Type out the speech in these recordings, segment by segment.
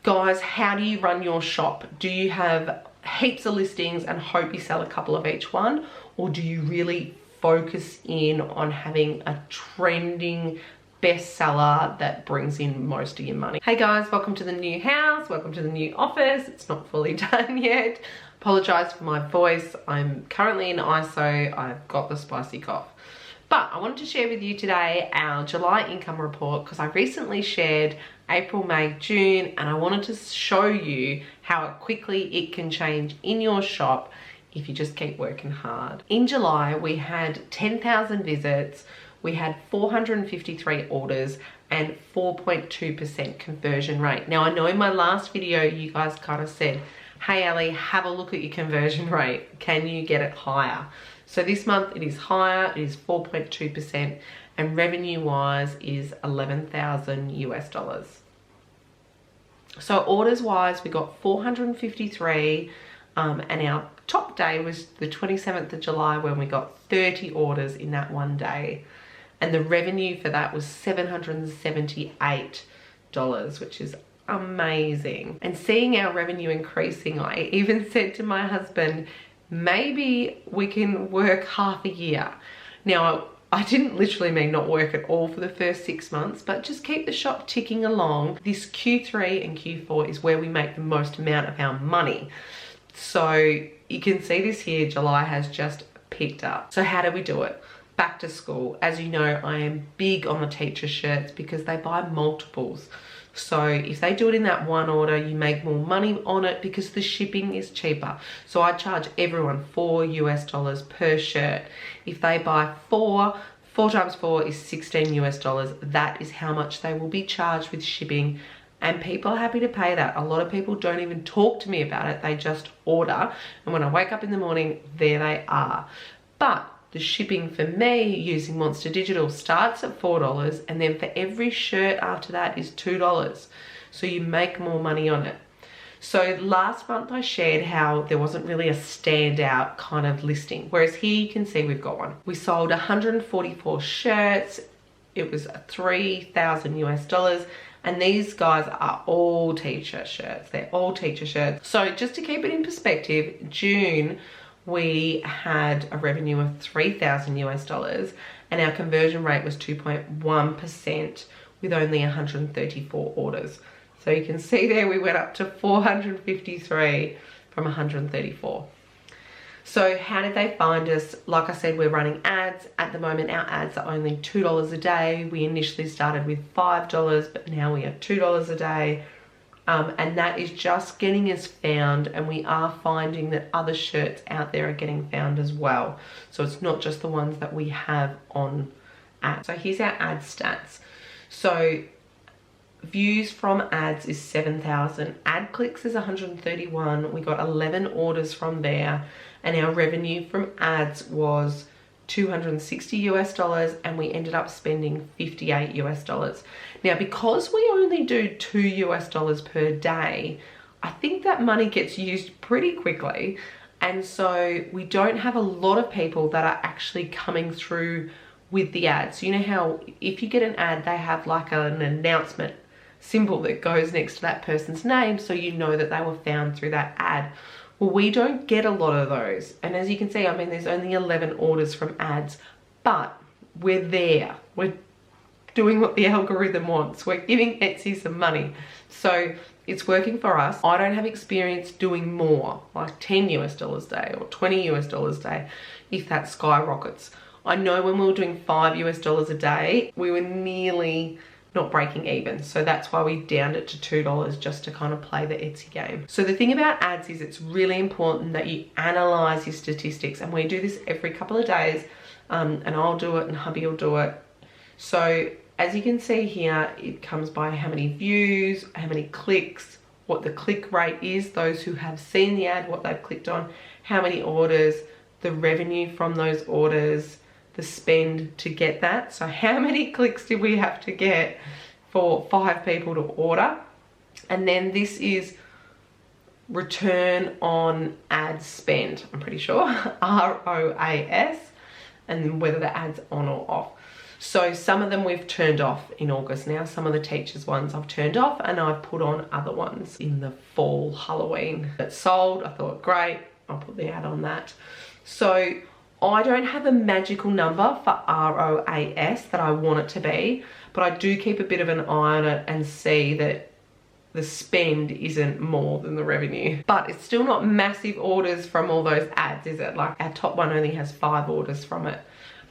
Guys, how do you run your shop? Do you have heaps of listings and hope you sell a couple of each one? Or do you really focus in on having a trending bestseller that brings in most of your money? Hey guys, welcome to the new house. Welcome to the new office. It's not fully done yet. Apologize for my voice. I'm currently in ISO. I've got the spicy cough. But I wanted to share with you today our July income report because I recently shared April, May, June, and I wanted to show you how quickly it can change in your shop if you just keep working hard. In July, we had 10,000 visits, we had 453 orders, and 4.2% conversion rate. Now, I know in my last video, you guys kind of said, hey Ali, have a look at your conversion rate. Can you get it higher? So this month it is higher, it is 4.2%, and revenue wise is 11,000 US dollars. So orders wise, we got 453, and our top day was the 27th of July when we got 30 orders in that one day. And the revenue for that was $778, which is amazing. And seeing our revenue increasing, I even said to my husband, maybe we can work half a year. Now, I didn't literally mean not work at all for the first 6 months, but just keep the shop ticking along. This Q3 and Q4 is where we make the most amount of our money. So you can see this here, July has just picked up. So how do we do it? Back to school. As you know, I am big on the teacher shirts because they buy multiples. So if they do it in that one order, you make more money on it because the shipping is cheaper. So I charge everyone $4 US per shirt. If they buy four times 4 is 16 US dollars. That is how much they will be charged with shipping. And people are happy to pay that. A lot of people don't even talk to me about it. They just order. And when I wake up in the morning, there they are. But the shipping for me using Monster Digital starts at $4, and then for every shirt after that is $2. So you make more money on it. So last month I shared how there wasn't really a standout kind of listing, whereas here you can see we've got one. We sold 144 shirts. It was 3,000 US dollars. And these guys are all teacher shirts. They're all teacher shirts. So just to keep it in perspective, June, we had a revenue of 3,000 US dollars and our conversion rate was 2.1% with only 134 orders. So you can see there we went up to 453 from 134. So how did they find us? Like I said, we're running ads. At the moment, our ads are only $2 a day. We initially started with $5, but now we are $2 a day. And that is just getting us found, and we are finding that other shirts out there are getting found as well. So it's not just the ones that we have on ads. So here's our ad stats. So views from ads is 7,000. Ad clicks is 131. We got 11 orders from there, and our revenue from ads was 260 US dollars, and we ended up spending 58 US dollars. Now, because we only do 2 US dollars per day, I think that money gets used pretty quickly. And so we don't have a lot of people that are actually coming through with the ads. You know how if you get an ad, they have like an announcement symbol that goes next to that person's name, so you know that they were found through that ad. Well, we don't get a lot of those. And as you can see, I mean, there's only 11 orders from ads, but we're there. We're doing what the algorithm wants. We're giving Etsy some money. So it's working for us. I don't have experience doing more, like 10 US dollars a day or 20 US dollars a day, if that skyrockets. I know when we were doing 5 US dollars a day, we were nearly not breaking even. So that's why we downed it to $2 just to kind of play the Etsy game. So the thing about ads is it's really important that you analyze your statistics, and we do this every couple of days, and I'll do it and hubby will do it. So as you can see here, it comes by how many views, how many clicks, what the click rate is, those who have seen the ad, what they've clicked on, how many orders, the revenue from those orders, the spend to get that. So how many clicks did we have to get for 5 people to order? And then this is return on ad spend, I'm pretty sure, ROAS, and whether the ad's on or off. So some of them we've turned off in August now. Some of the teachers ones I've turned off, and I've put on other ones in the fall Halloween that sold. I thought, great, I'll put the ad on that. So I don't have a magical number for ROAS that I want it to be, but I do keep a bit of an eye on it and see that the spend isn't more than the revenue. But it's still not massive orders from all those ads, is it? Like our top one only has 5 orders from it.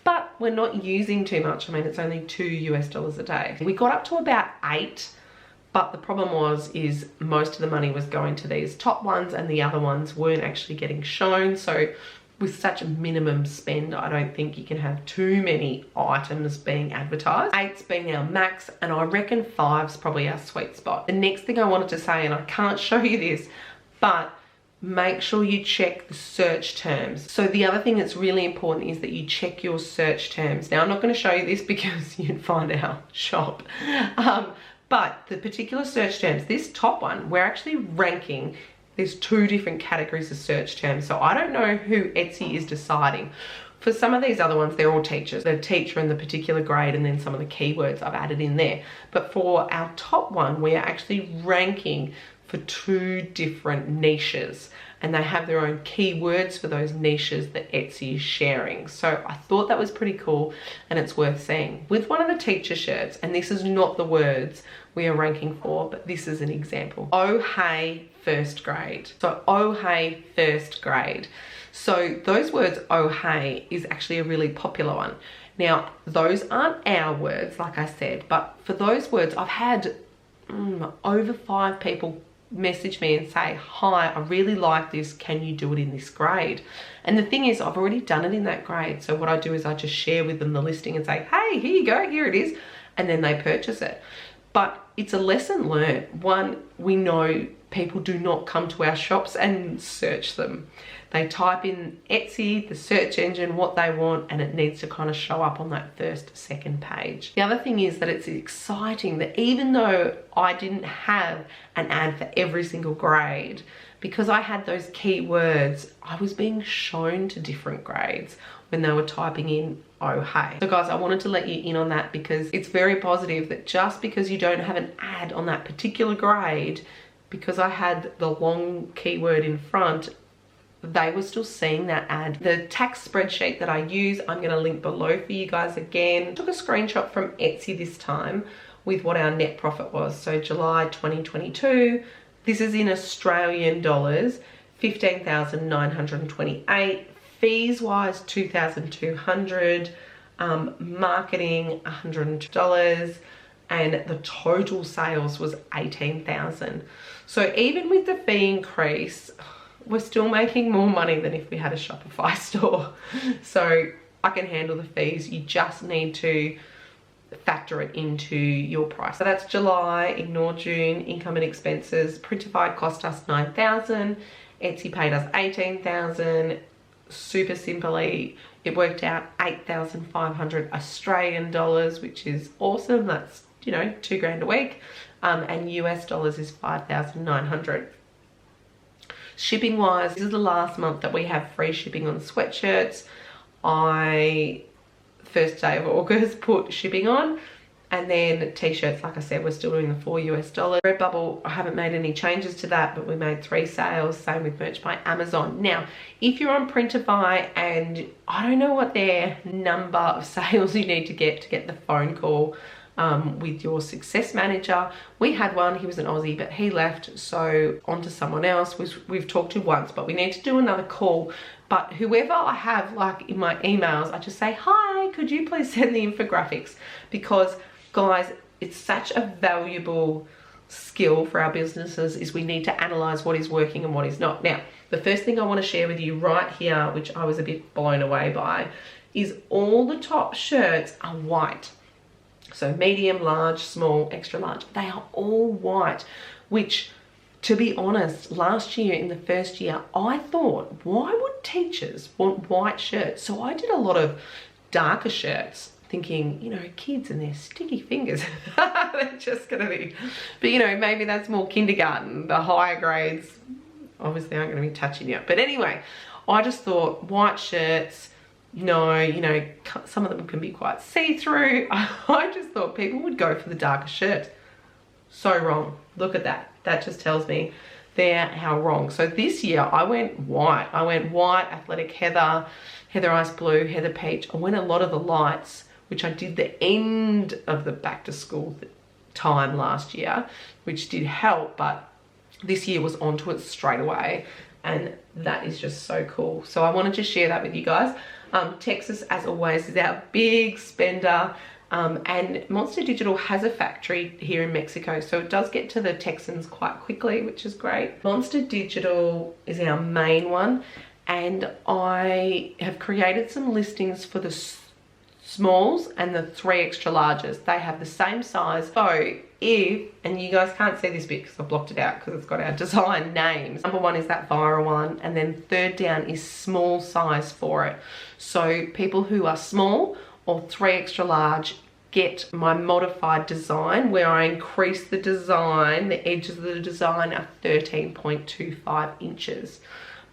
But we're not using too much. I mean, it's only $2 a day. We got up to about 8, but the problem is most of the money was going to these top ones and the other ones weren't actually getting shown. So with such a minimum spend, I don't think you can have too many items being advertised. 8's being our max, and I reckon 5's probably our sweet spot. The next thing I wanted to say, and I can't show you this, but make sure you check the search terms. So the other thing that's really important is that you check your search terms. Now, I'm not going to show you this because you'd find our shop. But the particular search terms, this top one, we're actually ranking. There's 2 different categories of search terms. So I don't know who Etsy is deciding. For some of these other ones, they're all teachers. The teacher in the particular grade and then some of the keywords I've added in there. But for our top one, we are actually ranking for 2 different niches, and they have their own keywords for those niches that Etsy is sharing. So I thought that was pretty cool, and it's worth seeing. With one of the teacher shirts, and this is not the words we are ranking for, but this is an example. Oh hey first grade. So oh hey first grade. So those words, oh hey, is actually a really popular one. Now, those aren't our words, like I said, but for those words, I've had over 5 people message me and say, hi, I really like this, can you do it in this grade? And the thing is, I've already done it in that grade. So what I do is I just share with them the listing and say, hey, here you go, here it is, and then they purchase it. But it's a lesson learned. One, we know people do not come to our shops and search them. They type in Etsy, the search engine, what they want, and it needs to kind of show up on that first, second page. The other thing is that it's exciting that even though I didn't have an ad for every single grade, because I had those keywords, I was being shown to different grades when they were typing in oh hey. So guys, I wanted to let you in on that because it's very positive that just because you don't have an ad on that particular grade, because I had the long keyword in front, they were still seeing that ad. The tax spreadsheet that I use, I'm going to link below for you guys again. I took a screenshot from Etsy this time with what our net profit was. So July 2022, this is in Australian dollars, 15,928. Fees wise, 2,200. Marketing, $100. And the total sales was 18,000. So even with the fee increase, we're still making more money than if we had a Shopify store. So I can handle the fees. You just need to factor it into your price. So that's July, ignore June, income and expenses. Printify cost us 9,000. Etsy paid us 18,000. Super simply, it worked out 8,500 Australian dollars, which is awesome. That's, you know, $2,000 a week. And US dollars is 5,900. Shipping wise, this is the last month that we have free shipping on sweatshirts. First day of August, put shipping on. And then t-shirts, like I said, we're still doing the $4 US. Redbubble, I haven't made any changes to that, but we made 3 sales. Same with merch by Amazon. Now, if you're on Printify and I don't know what their number of sales you need to get the phone call with your success manager. We had one, he was an Aussie, but he left, so on to someone else. We've talked to once, but we need to do another call. But whoever I have, like in my emails, I just say, hi, could you please send the infographics? Because guys, it's such a valuable skill for our businesses, is we need to analyze what is working and what is not. Now, the first thing I want to share with you right here, which I was a bit blown away by, is all the top shirts are white. So medium, large, small, extra large, they are all white, which, to be honest, last year in the first year, I thought, why would teachers want white shirts? So I did a lot of darker shirts, thinking, you know, kids and their sticky fingers, they're just gonna be, but you know, maybe that's more kindergarten. The higher grades obviously aren't gonna be touching you. But anyway, I just thought white shirts, no, you know, some of them can be quite see-through. I just thought people would go for the darker shirt. So wrong. Look at that. That just tells me they're how wrong. So this year I went white. I went white, athletic heather, heather ice blue, heather peach. I went a lot of the lights, which I did the end of the back to school time last year, which did help, but this year was onto it straight away, and that is just so cool. So I wanted to share that with you guys. Texas, as always, is our big spender, and Monster Digital has a factory here in Mexico, so it does get to the Texans quite quickly, which is great. Monster Digital is our main one, and I have created some listings for the smalls and the 3 extra larges. They have the same size. So if, and you guys can't see this bit because I blocked it out because it's got our design names. Number 1 is that viral one, and then third down is small size for it. So people who are small or 3 extra large get my modified design, where I increase the design, the edges of the design are 13.25 inches.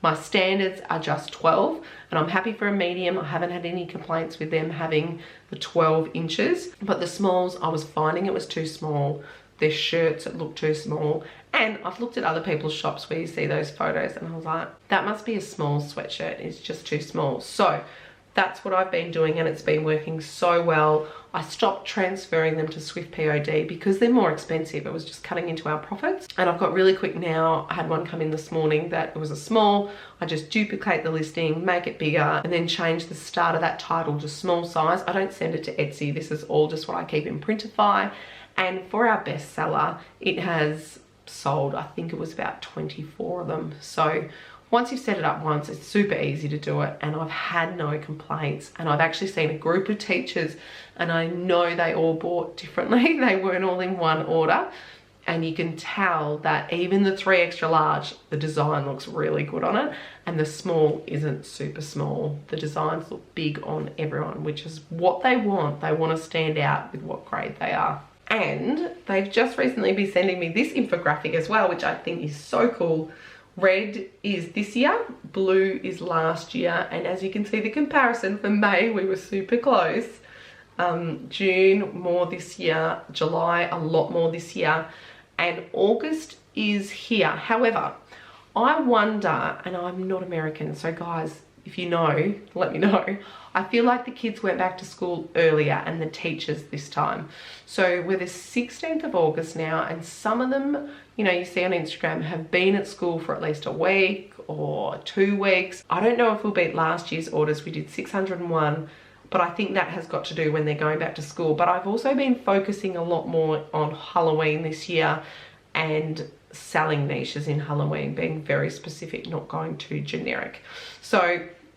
My standards are just 12, and I'm happy for a medium. I haven't had any complaints with them having the 12 inches, but the smalls, I was finding it was too small. Their shirts, it looked too small. And I've looked at other people's shops where you see those photos, and I was like, that must be a small sweatshirt. It's just too small. So that's what I've been doing, and it's been working so well. I stopped transferring them to Swift POD because they're more expensive. It was just cutting into our profits. And I've got really quick now. I had one come in this morning that it was a small. I just duplicate the listing, make it bigger, and then change the start of that title to small size. I don't send it to Etsy. This is all just what I keep in Printify. And for our bestseller, it has sold, I think it was about 24 of them. So once you've set it up once, it's super easy to do it, and I've had no complaints. And I've actually seen a group of teachers, and I know they all bought differently. They weren't all in one order, and you can tell that even the 3 extra large, the design looks really good on it, and the small isn't super small. The designs look big on everyone, which is what they want. They want to stand out with what grade they are. And they've just recently been sending me this infographic as well, which I think is so cool. Red is this year, blue is last year, and as you can see the comparison for May, we were super close. June more this year, July a lot more this year, and August is here. However, I wonder, and I'm not American, so guys, if you know, let me know. I feel like the kids went back to school earlier, and the teachers this time. So we're the 16th of August now, and some of them, you know, you see on Instagram have been at school for at least a week or 2 weeks. I don't know if we'll beat last year's orders. We did 601, but I think that has got to do when they're going back to school. But I've also been focusing a lot more on Halloween this year and selling niches in Halloween, being very specific, not going too generic. So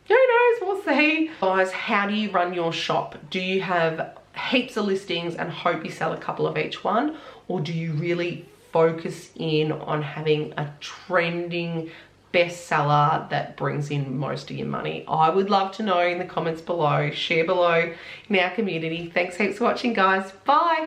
who knows, we'll see. Guys, how do you run your shop? Do you have heaps of listings and hope you sell a couple of each one? Or do you really focus in on having a trending bestseller that brings in most of your money? I would love to know in the comments below. Share below in our community. Thanks heaps for watching, guys. Bye.